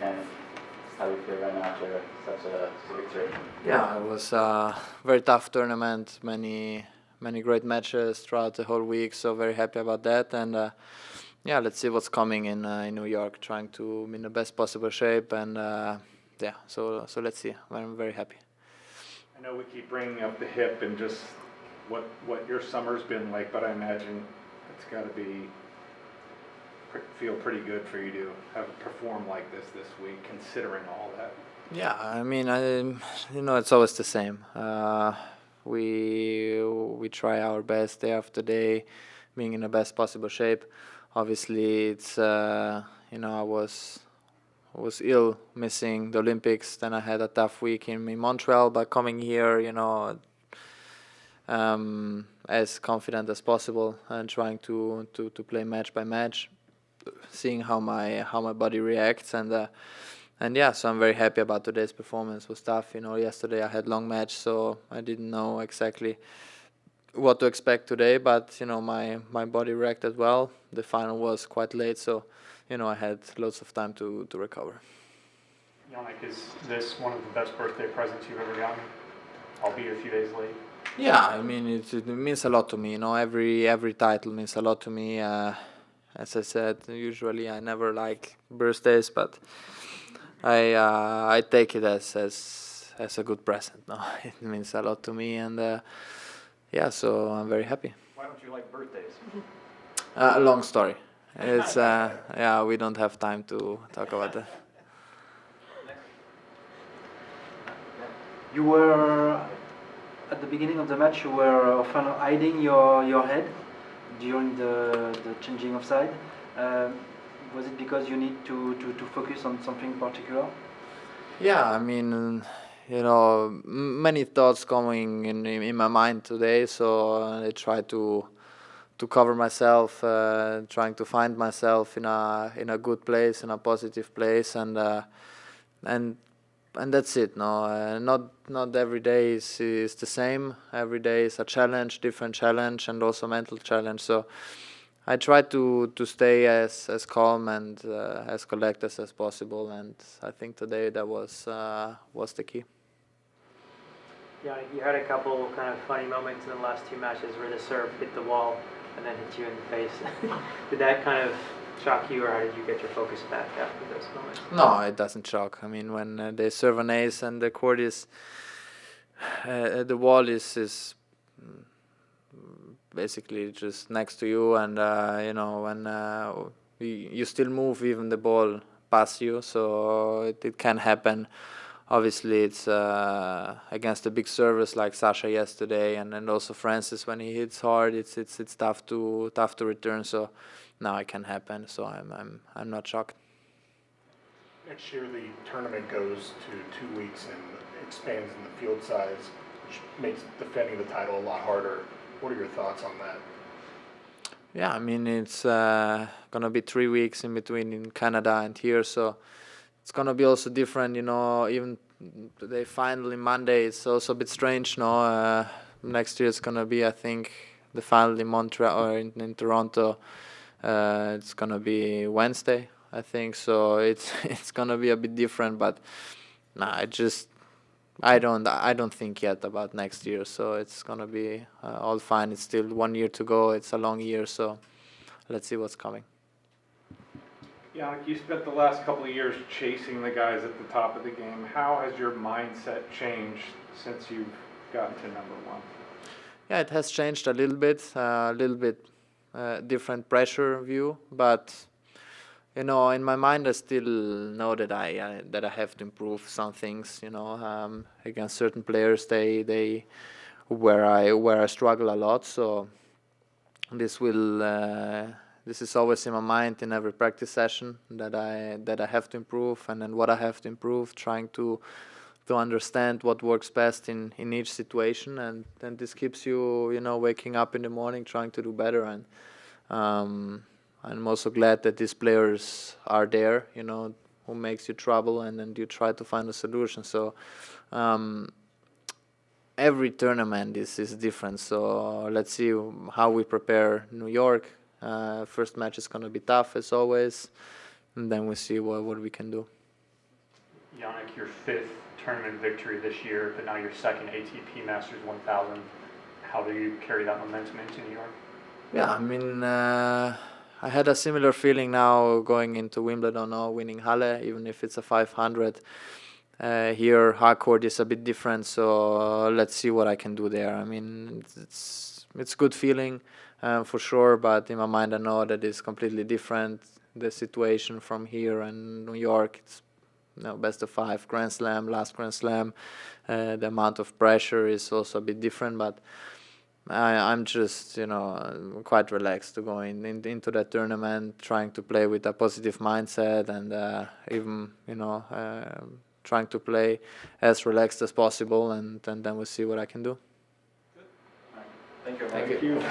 weekend. How do you feel right now after such a victory? Yeah, it was a very tough tournament. Many great matches throughout the whole week. So very happy about that. And yeah, let's see what's coming in New York. Trying to be in the best possible shape. And yeah, so let's see. I'm very happy. I know we keep bringing up the hip and just what your summer's been like, but I imagine it's got to feel pretty good for you to have performed like this week, considering all that. Yeah, I mean, it's always the same. We try our best day after day, being in the best possible shape. Obviously, it's I was ill, missing the Olympics. Then I had a tough week in Montreal, but coming here, as confident as possible and trying to play match by match, seeing how my body reacts and yeah, so I'm very happy about today's performance. It was tough, yesterday I had long match, so I didn't know exactly what to expect today, but my body reacted well. The final was quite late, so I had lots of time to recover. Jannik, is this one of the best birthday presents you've ever gotten, albeit a few days late? Yeah, I mean it means a lot to me. Every title means a lot to me. As I said, usually I never like birthdays, but I take it as a good present. No, it means a lot to me, and yeah, so I'm very happy. Why don't you like birthdays? Long story. It's yeah, we don't have time to talk about that. You were at the beginning of the match. You were often hiding your head during the changing of side. Was it because you need to focus on something particular? Yeah, I mean, many thoughts going in my mind today, so I try to cover myself, trying to find myself in a good place, in a positive place, and that's it. No, not every day is the same. Every day is a challenge, different challenge, and also mental challenge. So I try to stay as calm and as collected as possible, and I think today that was the key. Yeah, you had a couple kind of funny moments in the last two matches where the serve hit the wall and then hit you in the face. Did that kind of shock you, or how did you get your focus back after those moments? No, it doesn't shock. I mean, when they serve an ace and the court is, the wall is basically just next to you, and when you still move, even the ball past you, so it can happen. Obviously, it's against a big service like Sasha yesterday, and also Francis when he hits hard. It's tough to return. So now it can happen. So I'm not shocked. Next year, the tournament goes to 2 weeks and expands in the field size, which makes defending the title a lot harder. What are your thoughts on that? Yeah, I mean, it's gonna be 3 weeks in between in Canada and here, so it's gonna be also different. Even today, finally Monday, it's also a bit strange. No, next year it's gonna be, I think, the final in Montreal or in Toronto. It's gonna be Wednesday, I think. So it's gonna be a bit different, but nah, I don't think yet about next year. So it's gonna be all fine. It's still 1 year to go. It's a long year, so let's see what's coming. Yeah, you spent the last couple of years chasing the guys at the top of the game. How has your mindset changed since you've gotten to number one? Yeah, it has changed a little bit, different pressure view, but in my mind, I still know that I have to improve some things. Against certain players, they where I struggle a lot. So this is always in my mind in every practice session that I have to improve, and then what I have to improve, trying to understand what works best in each situation, and then this keeps you waking up in the morning trying to do better. And I'm also glad that these players are there, who makes you trouble, and then you try to find a solution. So every tournament is different. So let's see how we prepare New York. First match is going to be tough as always, and then we see what we can do. Jannik, your 5th tournament victory this year, but now your 2nd ATP Masters 1000. How do you carry that momentum into New York? Yeah, I mean, I had a similar feeling now going into Wimbledon or winning Halle, even if it's a 500. Here, hardcourt is a bit different, so let's see what I can do there. I mean, it's good feeling for sure, but in my mind I know that it's completely different. The situation from here and New York, it's best of 5, Grand Slam, last Grand Slam. The amount of pressure is also a bit different, but I'm just, quite relaxed to go into that tournament, trying to play with a positive mindset and even, trying to play as relaxed as possible, and then we'll see what I can do. Thank you. Thank you.